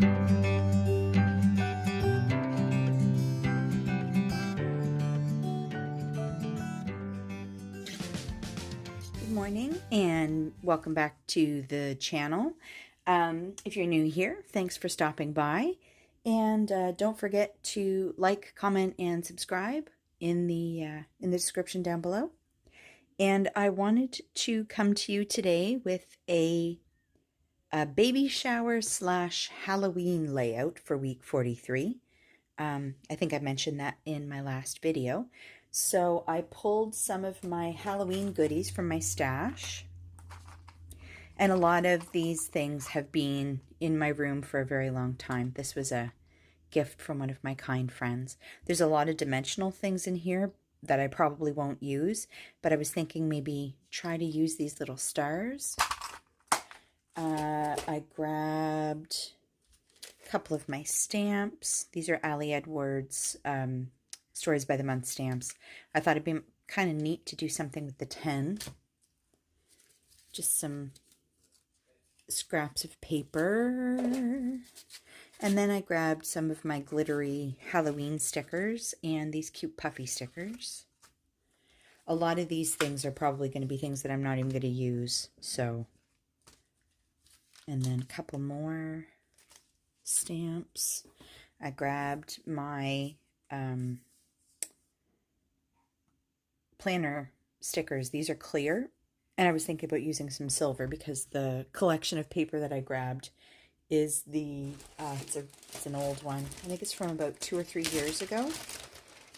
Good morning and welcome back to the channel. If you're new here, thanks for stopping by, and don't forget to like, comment, and subscribe in the description down below. And I wanted to come to you today with a baby shower / Halloween layout for week 43. I think I mentioned that in my last video. So I pulled some of my Halloween goodies from my stash. And a lot of these things have been in my room for a very long time. This was a gift from one of my kind friends. There's a lot of dimensional things in here that I probably won't use, but I was thinking maybe try to use these little stars. I grabbed a couple of my stamps. These are Ali Edwards Stories by the Month stamps. I thought it'd be kind of neat to do something with the 10. Just some scraps of paper. And then I grabbed some of my glittery Halloween stickers and these cute puffy stickers. A lot of these things are probably going to be things that I'm not even going to use. So, and then a couple more stamps. I grabbed my planner stickers. These are clear, and I was thinking about using some silver because the collection of paper that I grabbed is it's an old one. I think it's from about 2 or 3 years ago.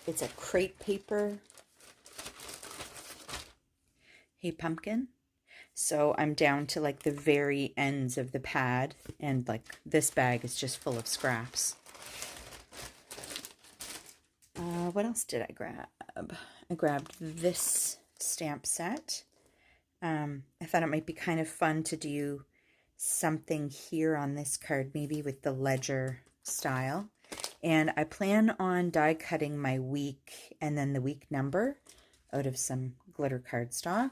It's a crate paper Hey Pumpkin. So I'm down to like the very ends of the pad, and like this bag is just full of scraps. What else did I grab? I grabbed this stamp set. I thought it might be kind of fun to do something here on this card, maybe with the ledger style. And I plan on die cutting my week and then the week number out of some glitter cardstock.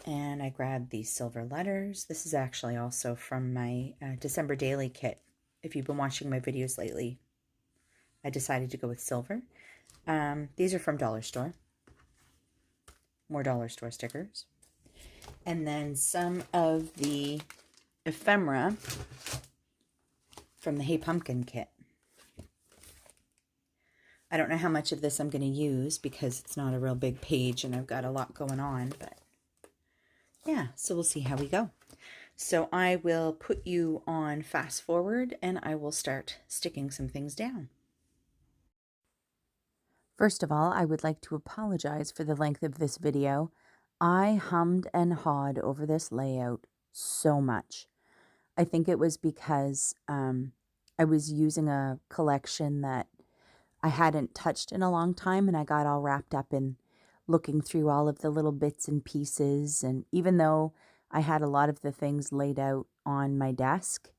And I grabbed these silver letters. This is actually also from my December daily kit. If you've been watching my videos lately, I decided to go with silver. These are from Dollar Store. More Dollar Store stickers. And then some of the ephemera from the Hey Pumpkin kit. I don't know how much of this I'm going to use because it's not a real big page and I've got a lot going on, but yeah, so we'll see how we go. So I will put you on fast forward and I will start sticking some things down. First of all, I would like to apologize for the length of this video. I hummed and hawed over this layout so much. I think it was because I was using a collection that I hadn't touched in a long time, and I got all wrapped up in looking through all of the little bits and pieces. And even though I had a lot of the things laid out on my desk,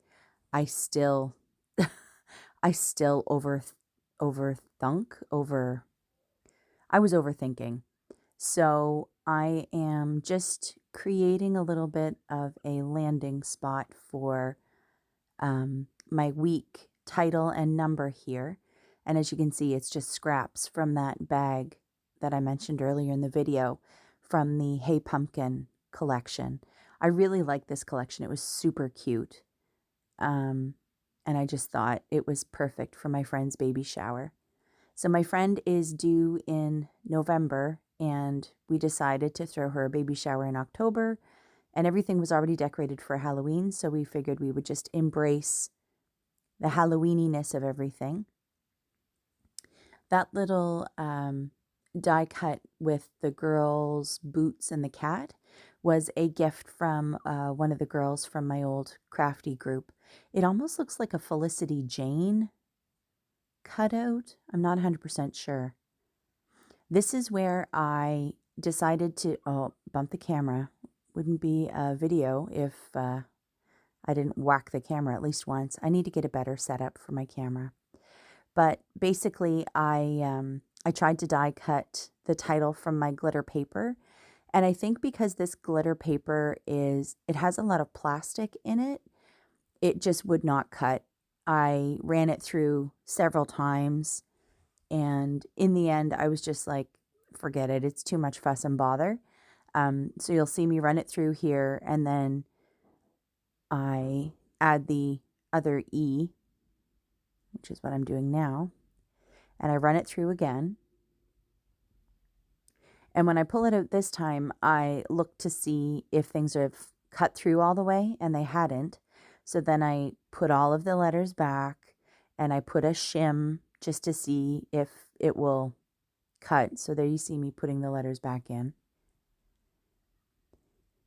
I still I was overthinking. So I am just creating a little bit of a landing spot for my week title and number here. And as you can see, it's just scraps from that bag that I mentioned earlier in the video from the Hey Pumpkin collection. I really like this collection. It was super cute. And I just thought it was perfect for my friend's baby shower. So my friend is due in November, and we decided to throw her a baby shower in October, and everything was already decorated for Halloween, so we figured we would just embrace the Halloweeniness of everything. That little die cut with the girls' boots and the cat was a gift from one of the girls from my old crafty group. It almost looks like a Felicity Jane cutout. I'm not 100% sure. This is where I decided to, bump the camera. Wouldn't be a video if I didn't whack the camera at least once. I need to get a better setup for my camera. But basically, I tried to die cut the title from my glitter paper. And I think because this glitter paper it has a lot of plastic in it, it just would not cut. I ran it through several times, and in the end, I was just like, forget it. It's too much fuss and bother. So you'll see me run it through here, and then I add the other E, which is what I'm doing now, and I run it through again. And when I pull it out this time, I look to see if things have cut through all the way, and they hadn't. So then I put all of the letters back, and I put a shim just to see if it will cut. So there you see me putting the letters back in.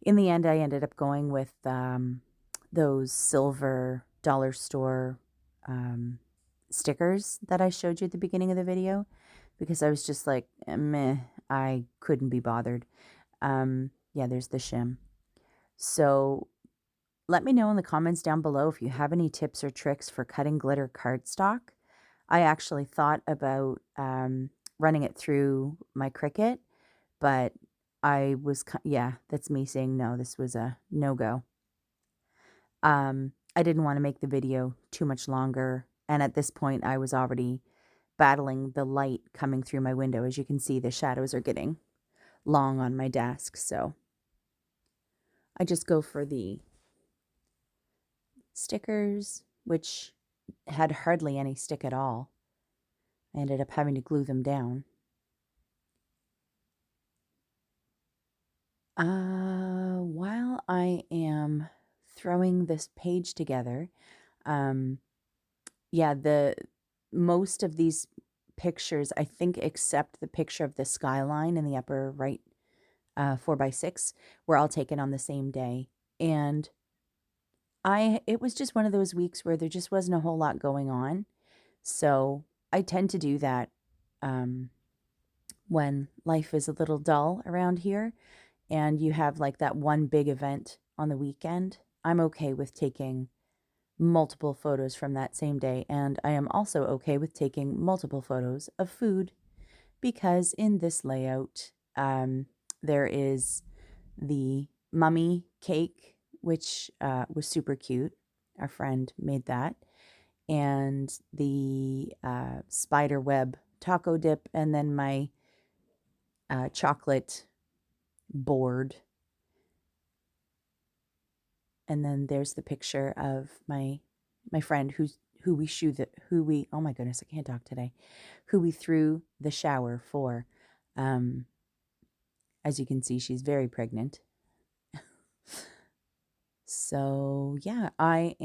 In the end, I ended up going with those silver dollar store stickers that I showed you at the beginning of the video, because I was just like, meh, I couldn't be bothered. Yeah, there's the shim. So let me know in the comments down below if you have any tips or tricks for cutting glitter cardstock. I actually thought about running it through my Cricut, but I was, yeah, that's me saying no. This was a no-go. I didn't want to make the video too much longer, and at this point I was already battling the light coming through my window. As you can see, the shadows are getting long on my desk, so I just go for the stickers, which had hardly any stick at all. I ended up having to glue them down. While I am throwing this page together, yeah, most of these pictures, I think, except the picture of the skyline in the upper right 4x6, were all taken on the same day. And it was just one of those weeks where there just wasn't a whole lot going on. So I tend to do that when life is a little dull around here and you have like that one big event on the weekend. I'm okay with taking multiple photos from that same day, and I am also okay with taking multiple photos of food, because in this layout there is the mummy cake, which was super cute. Our friend made that, and the spider web taco dip, and then my chocolate board. And then there's the picture of my friend who we oh my goodness, I can't talk today, who we threw the shower for. As you can see, she's very pregnant. So yeah, I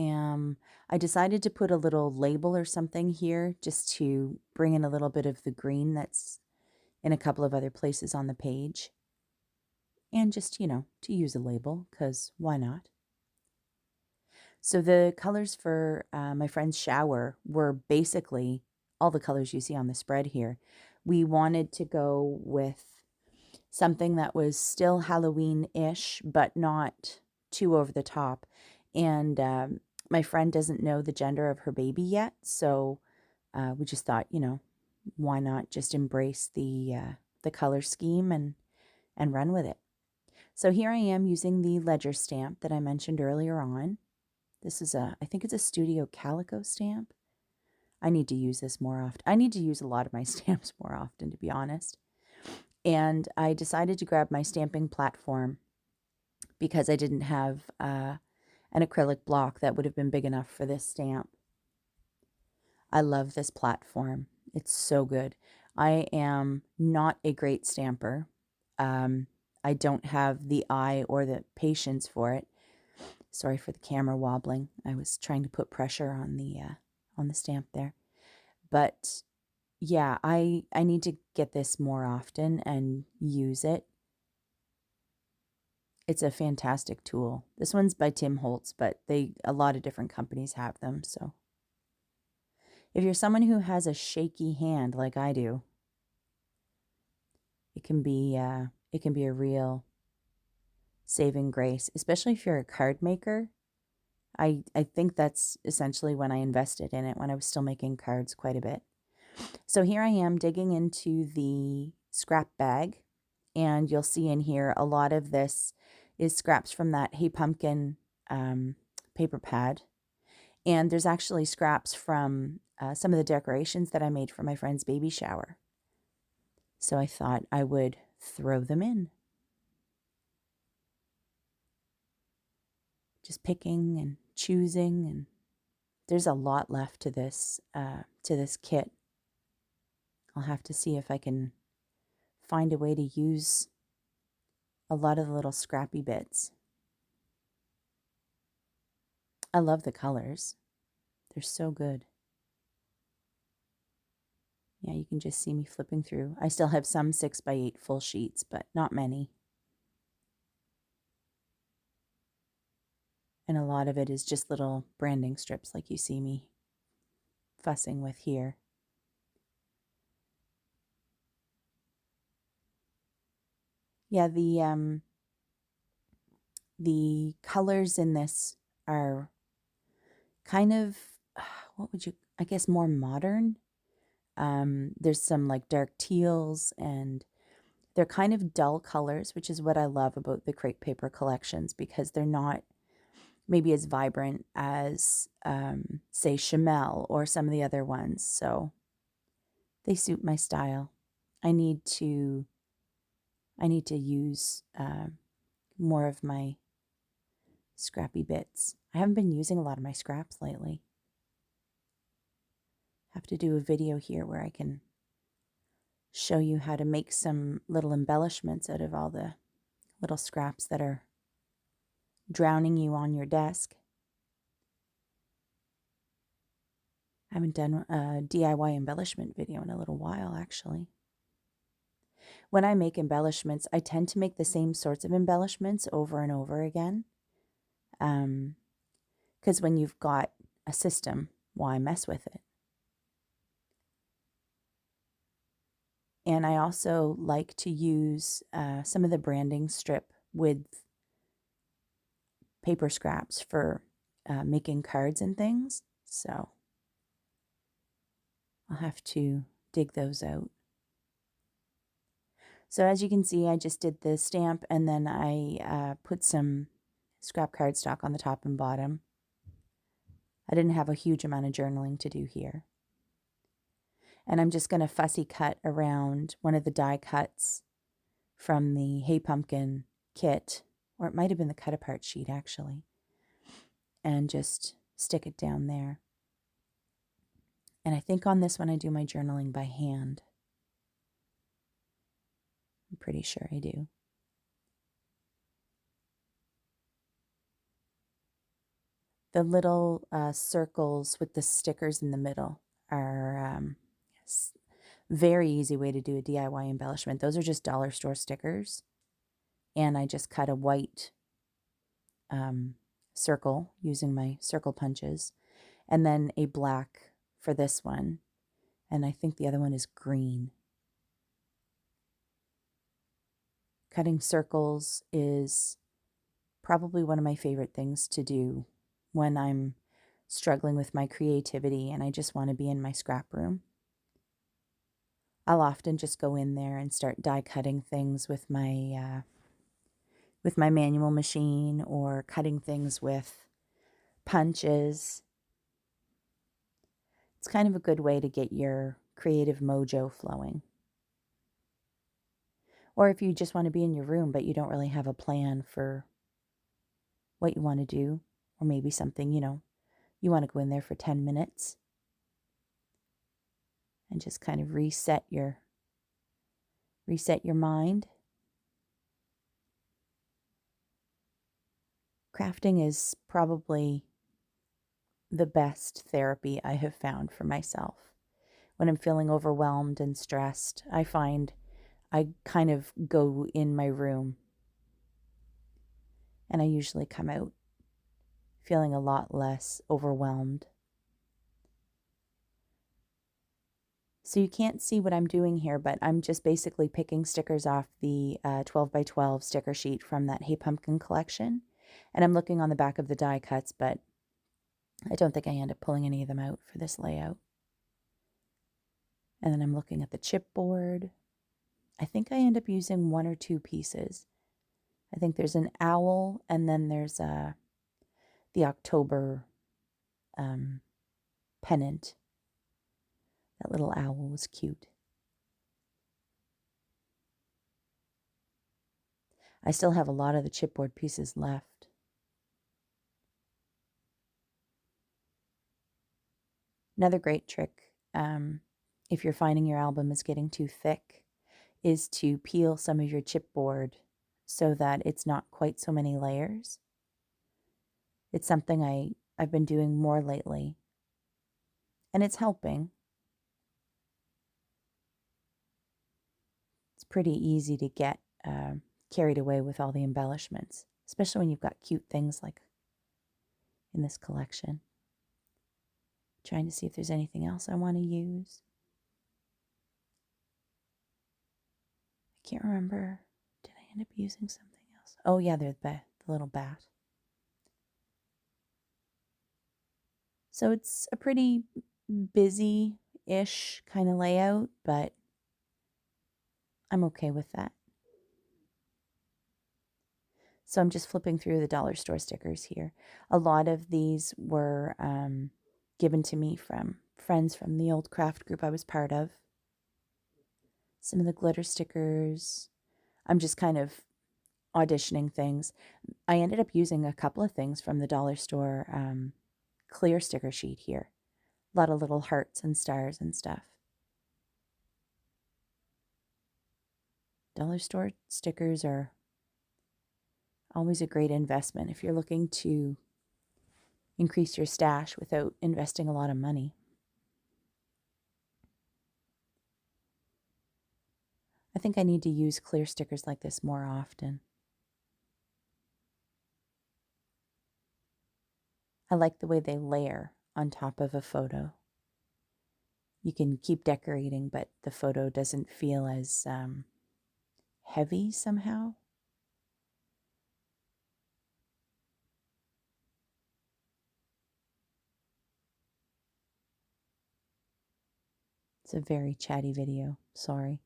decided to put a little label or something here just to bring in a little bit of the green that's in a couple of other places on the page. And just, you know, to use a label, because why not? So the colors for my friend's shower were basically all the colors you see on the spread here. We wanted to go with something that was still Halloween-ish, but not too over the top. And my friend doesn't know the gender of her baby yet, so we just thought, you know, why not just embrace the color scheme and run with it. So here I am using the ledger stamp that I mentioned earlier on. This is I think it's a Studio Calico stamp. I need to use this more often. I need to use a lot of my stamps more often, to be honest. And I decided to grab my stamping platform because I didn't have an acrylic block that would have been big enough for this stamp. I love this platform. It's so good. I am not a great stamper. I don't have the eye or the patience for it. Sorry for the camera wobbling. I was trying to put pressure on the stamp there. But yeah, I need to get this more often and use it. It's a fantastic tool. This one's by Tim Holtz, but a lot of different companies have them. So if you're someone who has a shaky hand like I do, it can be a real saving grace, especially if you're a card maker. I think that's essentially when I invested in it, when I was still making cards quite a bit. So here I am digging into the scrap bag, and you'll see in here a lot of this is scraps from that Hey Pumpkin paper pad. And there's actually scraps from some of the decorations that I made for my friend's baby shower. So I thought I would throw them in. Just picking and choosing, and there's a lot left to this kit. I'll have to see if I can find a way to use a lot of the little scrappy bits. I love the colors. They're so good. Yeah, you can just see me flipping through. I still have some 6x8 full sheets, but not many. And a lot of it is just little branding strips like you see me fussing with here. Yeah, the colors in this are kind of, what would you, I guess, more modern. There's some like dark teals, and they're kind of dull colors, which is what I love about the crepe paper collections, because they're not maybe as vibrant as, say, Chamel or some of the other ones. So they suit my style. I need to use more of my scrappy bits. I haven't been using a lot of my scraps lately. Have to do a video here where I can show you how to make some little embellishments out of all the little scraps that are drowning you on your desk. I haven't done a DIY embellishment video in a little while, actually. When I make embellishments, I tend to make the same sorts of embellishments over and over again. Because when you've got a system, why mess with it? And I also like to use some of the branding strip with paper scraps for making cards and things. So I'll have to dig those out. So as you can see, I just did the stamp, and then I put some scrap cardstock on the top and bottom. I didn't have a huge amount of journaling to do here. And I'm just going to fussy cut around one of the die cuts from the Hey Pumpkin kit, or it might have been the cut apart sheet actually, and just stick it down there. And I think on this one I do my journaling by hand. I'm pretty sure I do. The little circles with the stickers in the middle are very easy way to do a DIY embellishment. Those are just dollar store stickers. And I just cut a white circle using my circle punches, and then a black for this one. And I think the other one is green. Cutting circles is probably one of my favorite things to do when I'm struggling with my creativity and I just want to be in my scrap room. I'll often just go in there and start die cutting things with my manual machine, or cutting things with punches. It's kind of a good way to get your creative mojo flowing. Or if you just want to be in your room but you don't really have a plan for what you want to do, or maybe something, you want to go in there for 10 minutes and just kind of reset your mind. Crafting is probably the best therapy I have found for myself. When I'm feeling overwhelmed and stressed, I find I kind of go in my room, and I usually come out feeling a lot less overwhelmed. So you can't see what I'm doing here, but I'm just basically picking stickers off the 12x12 sticker sheet from that Hey Pumpkin collection. And I'm looking on the back of the die cuts, but I don't think I end up pulling any of them out for this layout. And then I'm looking at the chipboard. I think I end up using one or two pieces. I think there's an owl, and then there's the October pennant. That little owl was cute. I still have a lot of the chipboard pieces left. Another great trick, if you're finding your album is getting too thick, is to peel some of your chipboard so that it's not quite so many layers. It's something I've been doing more lately, and it's helping. It's pretty easy to get carried away with all the embellishments, especially when you've got cute things like in this collection. Trying to see if there's anything else I want to use. I can't remember. Did I end up using something else? Oh yeah, there's the little bat. So it's a pretty busy-ish kind of layout, but I'm okay with that. So I'm just flipping through the dollar store stickers here. A lot of these were given to me from friends from the old craft group I was part of. Some of the glitter stickers. I'm just kind of auditioning things. I ended up using a couple of things from the dollar store clear sticker sheet here. A lot of little hearts and stars and stuff. Dollar store stickers are always a great investment if you're looking to increase your stash without investing a lot of money. I think I need to use clear stickers like this more often. I like the way they layer on top of a photo. You can keep decorating, but the photo doesn't feel as heavy somehow. It's a very chatty video, sorry.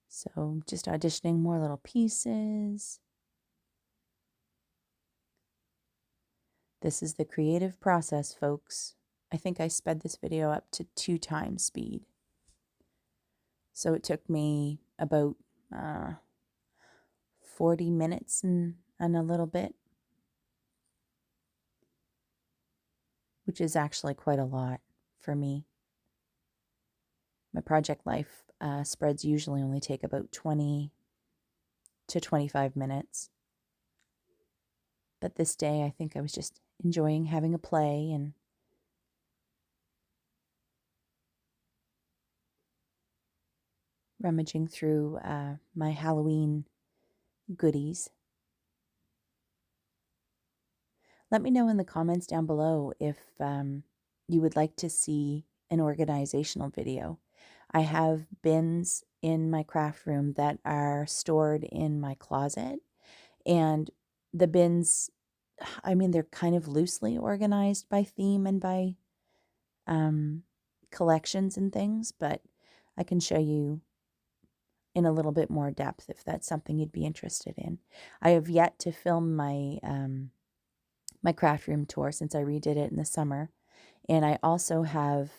So just auditioning more little pieces. This is the creative process, folks. I think I sped this video up to 2 times speed. So it took me about 40 minutes and a little bit, which is actually quite a lot for me. My project life spreads usually only take about 20 to 25 minutes. But this day, I think I was just enjoying having a play and rummaging through my Halloween goodies. Let me know in the comments down below if you would like to see an organizational video. I have bins in my craft room that are stored in my closet, and the bins, I mean, they're kind of loosely organized by theme and by collections and things, but I can show you in a little bit more depth if that's something you'd be interested in. I have yet to film my my craft room tour since I redid it in the summer, and I also have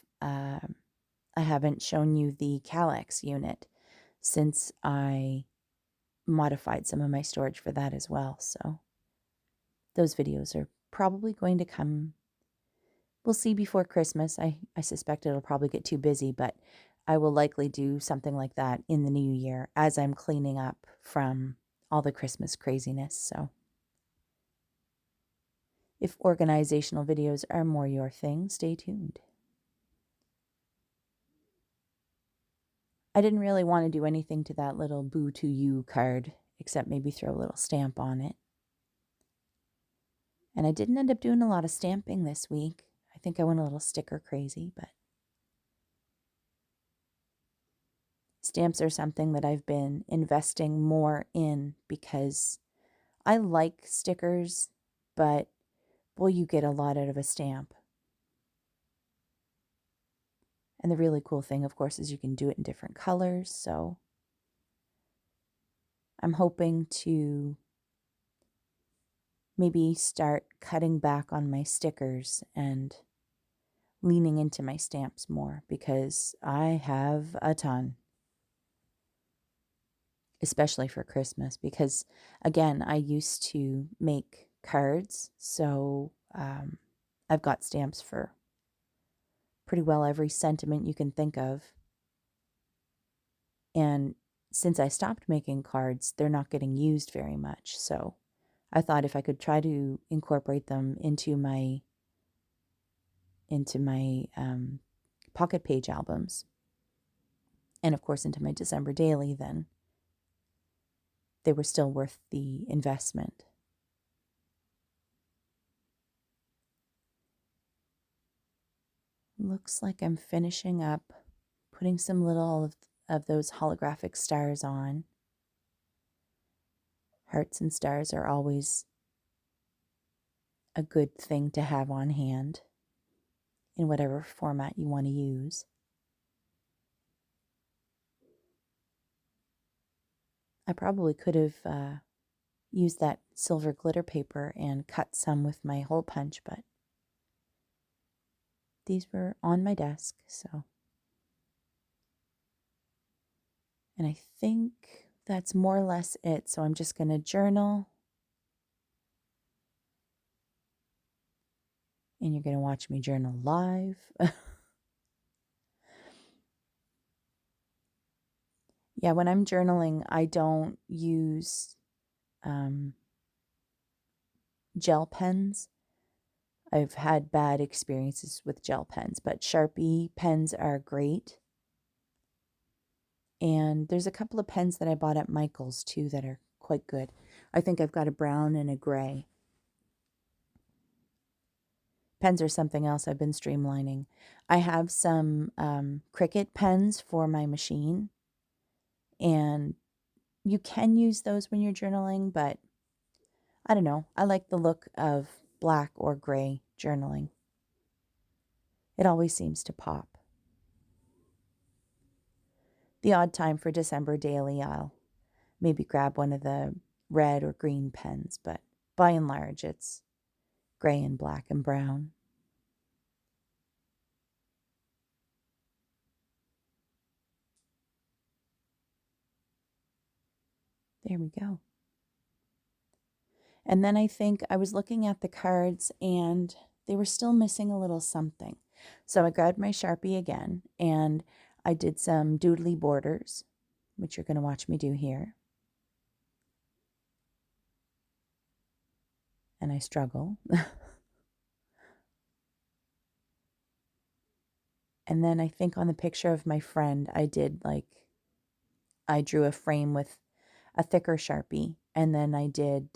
I haven't shown you the Kallax unit since I modified some of my storage for that as well. So those videos are probably going to come, we'll see, before Christmas. I suspect it'll probably get too busy, but I will likely do something like that in the new year as I'm cleaning up from all the Christmas craziness. So if organizational videos are more your thing, stay tuned. I didn't really want to do anything to that little Boo to You card, except maybe throw a little stamp on it. And I didn't end up doing a lot of stamping this week. I think I went a little sticker crazy, but stamps are something that I've been investing more in because I like stickers, but boy, you get a lot out of a stamp. And the really cool thing, of course, is you can do it in different colors. So I'm hoping to maybe start cutting back on my stickers and leaning into my stamps more because I have a ton, especially for Christmas. Because again, I used to make cards, so I've got stamps for pretty well every sentiment you can think of. And since I stopped making cards, they're not getting used very much. So I thought if I could try to incorporate them into my pocket page albums, and of course into my December daily, then they were still worth the investment. Looks like I'm finishing up putting some little of those holographic stars on. Hearts and stars are always a good thing to have on hand in whatever format you want to use. I probably could have used that silver glitter paper and cut some with my hole punch, but these were on my desk, so. And I think that's more or less it. So I'm just going to journal. And you're going to watch me journal live. Yeah, when I'm journaling, I don't use gel pens. I've had bad experiences with gel pens, but Sharpie pens are great. And there's a couple of pens that I bought at Michael's too that are quite good. I think I've got a brown and a gray. Pens are something else I've been streamlining. I have some Cricut pens for my machine, and you can use those when you're journaling, but I don't know. I like the look of black or gray journaling. It always seems to pop. The odd time for December daily, I'll maybe grab one of the red or green pens, but by and large, it's gray and black and brown. There we go. And then I think I was looking at the cards and they were still missing a little something. So I grabbed my Sharpie again and I did some doodly borders, which you're going to watch me do here. And I struggle. And then I think on the picture of my friend, I drew a frame with a thicker Sharpie. And then I did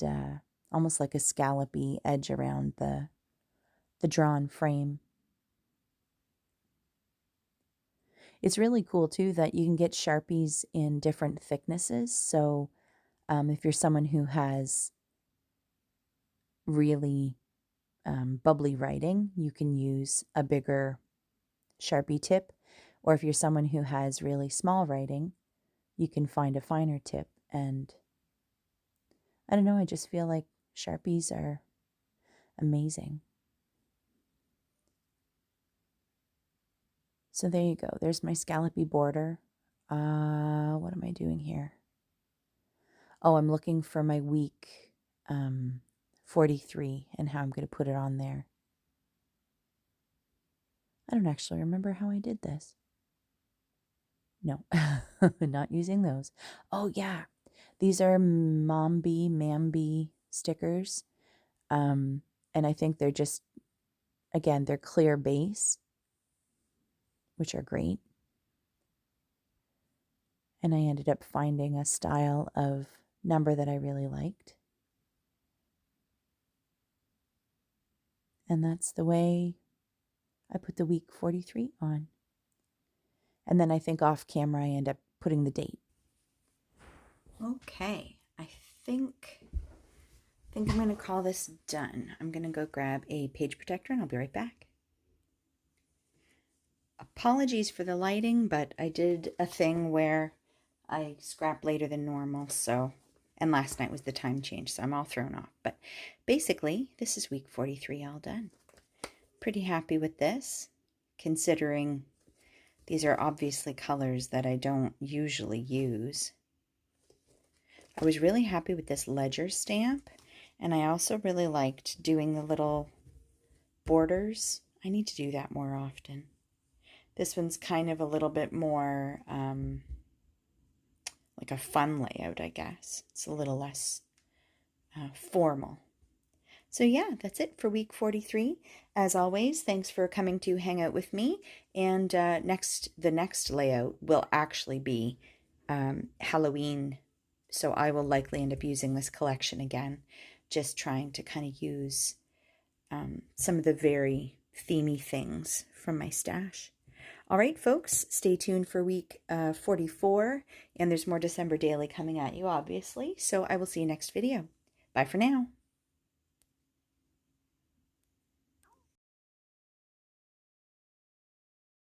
almost like a scallopy edge around the drawn frame. It's really cool too that you can get Sharpies in different thicknesses. So if you're someone who has really bubbly writing, you can use a bigger Sharpie tip. Or if you're someone who has really small writing, you can find a finer tip. And I don't know, I just feel like Sharpies are amazing. So there you go. There's my scallopy border. What am I doing here? Oh, I'm looking for my week 43 and how I'm going to put it on there. I don't actually remember how I did this. No, not using those. Oh, yeah. These are Mambi stickers. And I think they're just, again, they're clear base, which are great. And I ended up finding a style of number that I really liked. And that's the way I put the week 43 on. And then I think off camera I end up putting the date. Okay, I think I'm going to call this done. I'm going to go grab a page protector and I'll be right back. Apologies for the lighting, but I did a thing where I scrapped later than normal, so And last night was the time change, so I'm all thrown off. But basically, this is week 43 all done. Pretty happy with this, considering these are obviously colors that I don't usually use. I was really happy with this ledger stamp, and I also really liked doing the little borders. I need to do that more often. This one's kind of a little bit more like a fun layout, I guess. It's a little less formal. So yeah, that's it for week 43. As always, thanks for coming to hang out with me. And the next layout will actually be Halloween. So I will likely end up using this collection again, just trying to kind of use some of the very themey things from my stash. All right, folks, stay tuned for week 44, and there's more December Daily coming at you, obviously. So I will see you next video. Bye for now.